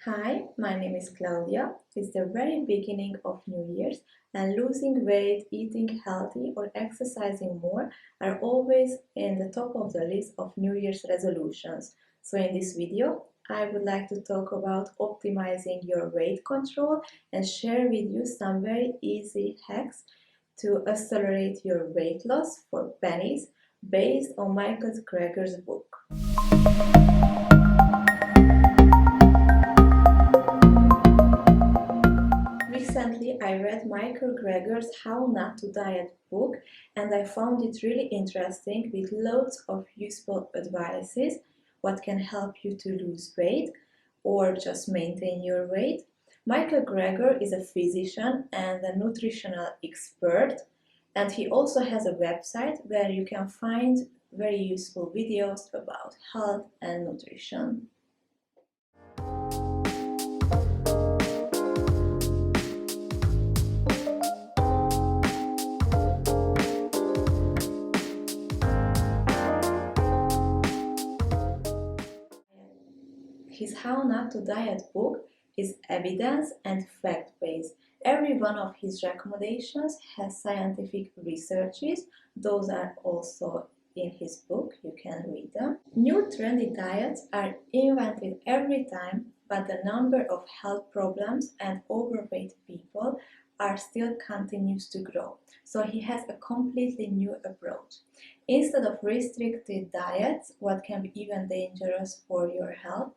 Hi, my name is Claudia. It's the very beginning of New Year's, and losing weight, eating healthy, or exercising more are always in the top of the list of New Year's resolutions. So, in this video, I would like to talk about optimizing your weight control and share with you some very easy hacks to accelerate your weight loss for pennies based on Michael Greger's book. Recently, I read Michael Greger's How Not to Diet book, and I found it really interesting with loads of useful advices what can help you to lose weight or just maintain your weight. Michael Greger is a physician and a nutritional expert, and he also has a website where you can find very useful videos about health and nutrition. His How Not to Diet book is evidence and fact-based. Every one of his recommendations has scientific researches. Those are also in his book, you can read them. New trendy diets are invented every time, but the number of health problems and overweight people are still continues to grow. So he has a completely new approach. Instead of restricted diets, what can be even dangerous for your health,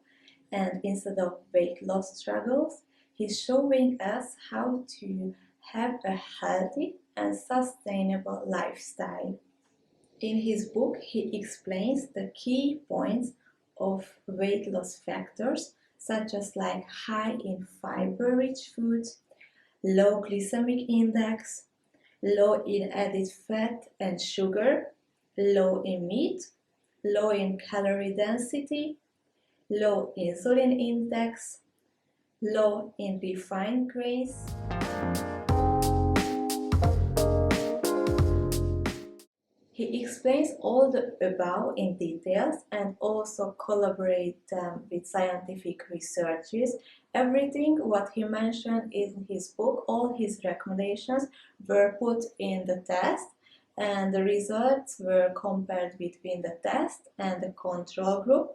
and instead of weight loss struggles, he's showing us how to have a healthy and sustainable lifestyle. In his book, he explains the key points of weight loss factors, such as like high in fiber-rich foods, low glycemic index, low in added fat and sugar, low in meat, low in calorie density, low insulin index, low in refined grains. He explains all the above in details and also collaborate with scientific researches. Everything what he mentioned in his book, all his recommendations were put in the test, and the results were compared between the test and the control group.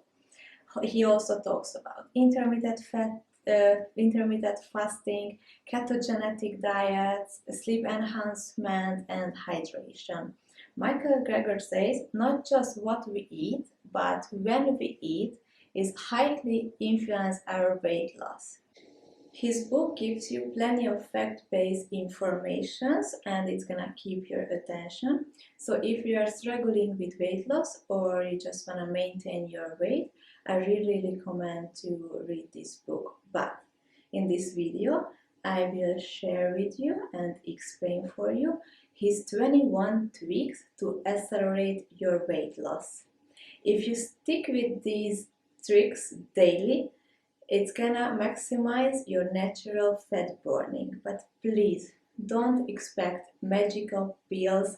He also talks about intermittent fasting, ketogenic diets, sleep enhancement, and hydration. Michael Greger says not just what we eat, but when we eat is highly influence our weight loss. His book gives you plenty of fact-based informations and it's gonna keep your attention. So if you are struggling with weight loss or you just wanna maintain your weight, I really recommend to read this book. But in this video, I will share with you and explain for you his 21 tweaks to accelerate your weight loss. If you stick with these tricks daily, it's gonna maximize your natural fat burning, but please don't expect magical pills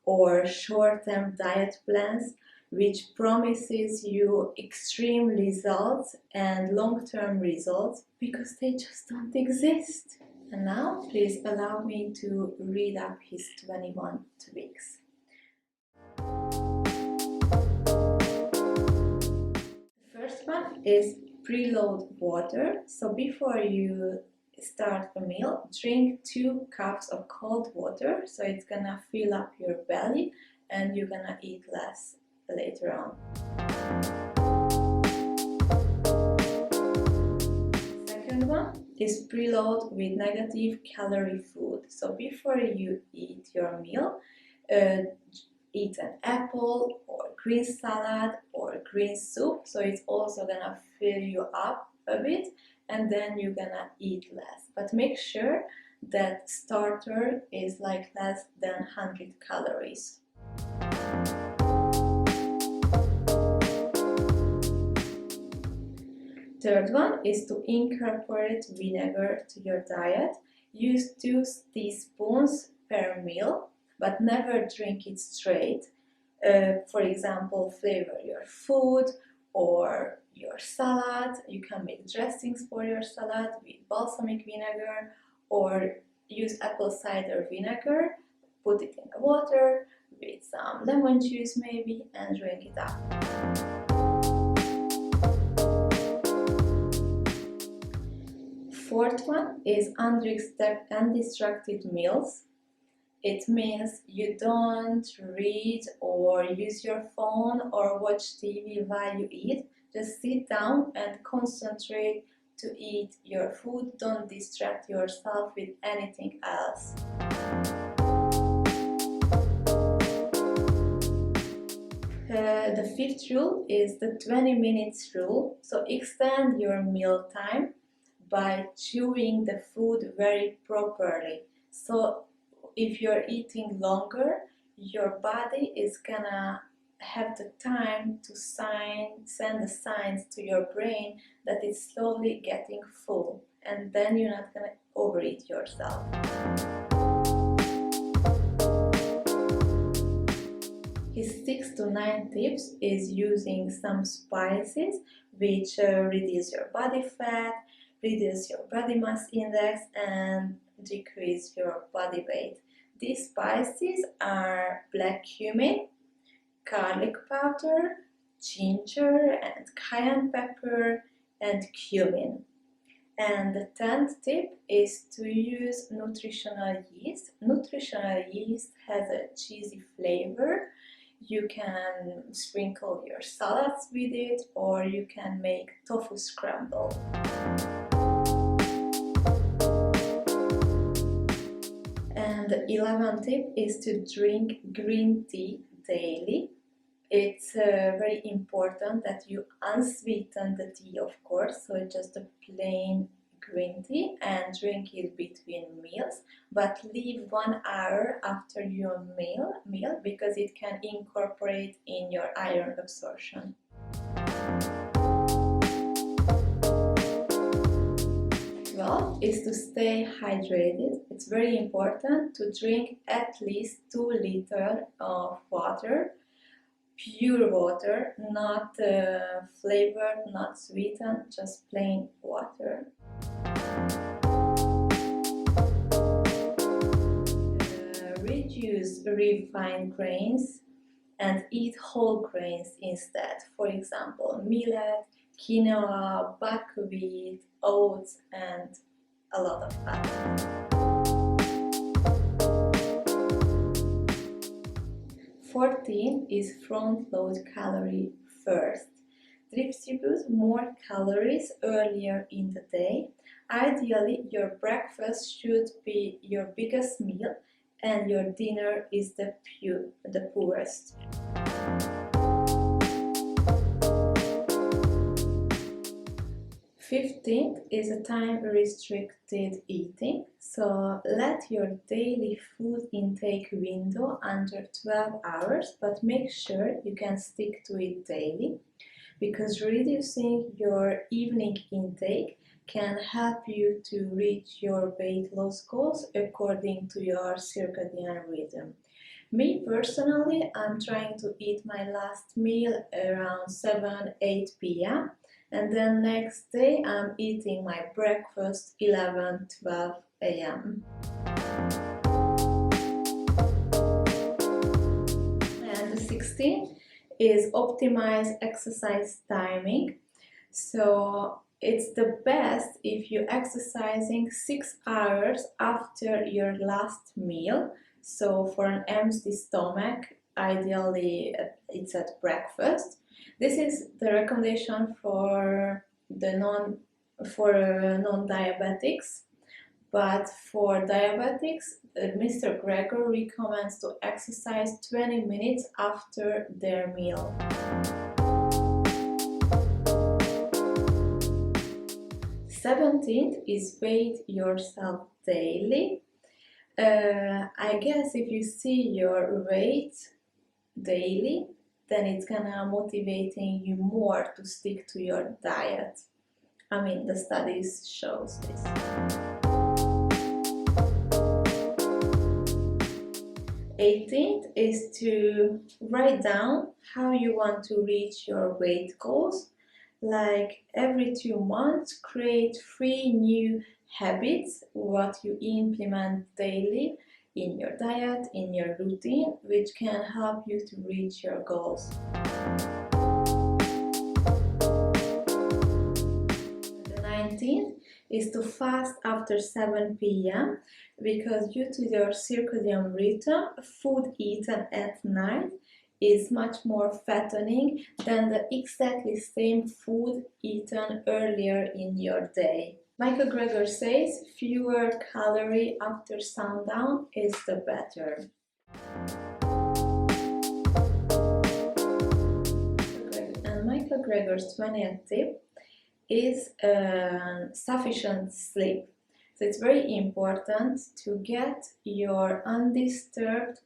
or short-term diet plans which promises you extreme results and long-term results, because they just don't exist. And now please allow me to read up his 21 tweaks. The first one is preload water. So before you start a meal, drink 2 cups of cold water, so it's gonna fill up your belly and you're gonna eat less later on. Second one is preload with negative calorie food. So before you eat your meal, eat an apple or green salad or green soup, so it's also gonna fill you up a bit, and then you're gonna eat less. But make sure that starter is like less than 100 calories. Third one is to incorporate vinegar to your diet. Use 2 teaspoons per meal, but never drink it straight. For example, flavor your food or your salad. You can make dressings for your salad with balsamic vinegar, or use apple cider vinegar, put it in the water with some lemon juice maybe, and drink it up. Fourth one is undistracted meals. It means you don't read or use your phone or watch TV while you eat. Just sit down and concentrate to eat your food. Don't distract yourself with anything else. The fifth rule is the 20 minutes rule. So extend your meal time by chewing the food very properly. So if you're eating longer, your body is gonna have the time to send the signs to your brain that it's slowly getting full, and then you're not gonna overeat yourself. His 6 to 9 tips is using some spices which reduce your body fat, reduce your body mass index, and decrease your body weight. These spices are black cumin, garlic powder, ginger and cayenne pepper, and cumin. And the 10th tip is to use nutritional yeast. Nutritional yeast has a cheesy flavor. You can sprinkle your salads with it, or you can make tofu scramble. And the 11th tip is to drink green tea daily. It's very important that you unsweeten the tea, of course, so it's just a plain green tea, and drink it between meals, but leave 1 hour after your meal because it can incorporate in your iron absorption. Well, is to stay hydrated. It's very important to drink at least 2 liters of water, pure water, not flavored, not sweetened, just plain water. Reduce refined grains and eat whole grains instead. For example, millet, quinoa, buckwheat, oats, and a lot of fat. 14 is front load calorie first. Distribute more calories earlier in the day. Ideally, your breakfast should be your biggest meal and your dinner is the poorest. 15th is a time-restricted eating, so let your daily food intake window under 12 hours, but make sure you can stick to it daily, because reducing your evening intake can help you to reach your weight loss goals according to your circadian rhythm. Me personally, I'm trying to eat my last meal around 7-8 p.m. and then next day I'm eating my breakfast 11-12 a.m. And the 16th is optimize exercise timing. So it's the best if you're exercising 6 hours after your last meal. So for an empty stomach, ideally it's at breakfast. This is the recommendation for non-diabetics, but for diabetics, Mr. Greger recommends to exercise 20 minutes after their meal. Seventeenth is weigh yourself daily. I guess if you see your weight daily, then it's gonna motivating you more to stick to your diet. I mean, the studies shows this. 18th is to write down how you want to reach your weight goals. Like every 2 months, create 3 new habits what you implement daily in your diet, in your routine, which can help you to reach your goals. The 19th is to fast after 7 p.m. because due to your circadian rhythm, food eaten at night is much more fattening than the exactly same food eaten earlier in your day. Michael Greger says fewer calories after sundown is the better. And Michael Greger's 20th tip is sufficient sleep. So it's very important to get your undisturbed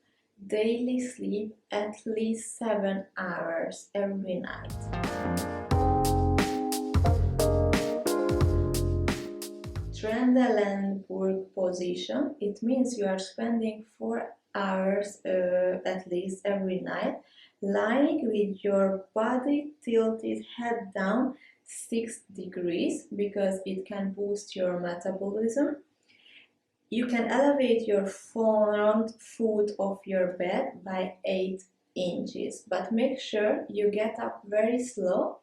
daily sleep at least 7 hours every night. Trendelenburg position, it means you are spending 4 hours at least every night lying with your body tilted head down 6 degrees because it can boost your metabolism. You can elevate your front foot off your bed by 8 inches, but make sure you get up very slow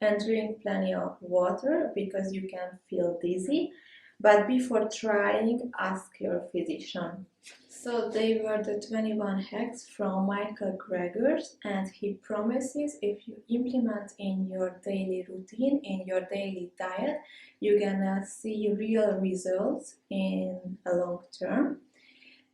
and drink plenty of water because you can feel dizzy. But before trying, ask your physician. So they were the 21 hacks from Michael Greger, and he promises if you implement in your daily routine, in your daily diet, you're gonna see real results in a long term.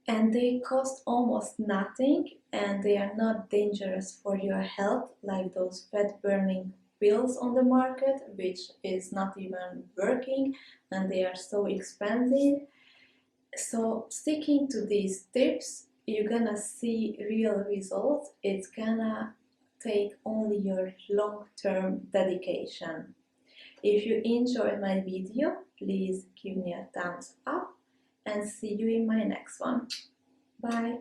And they cost almost nothing, and they are not dangerous for your health like those fat burning pills on the market, which is not even working, and they are so expensive. So sticking to these tips, you're gonna see real results. It's gonna take only your long-term dedication. If you enjoyed my video, please give me a thumbs up and see you in my next one. Bye!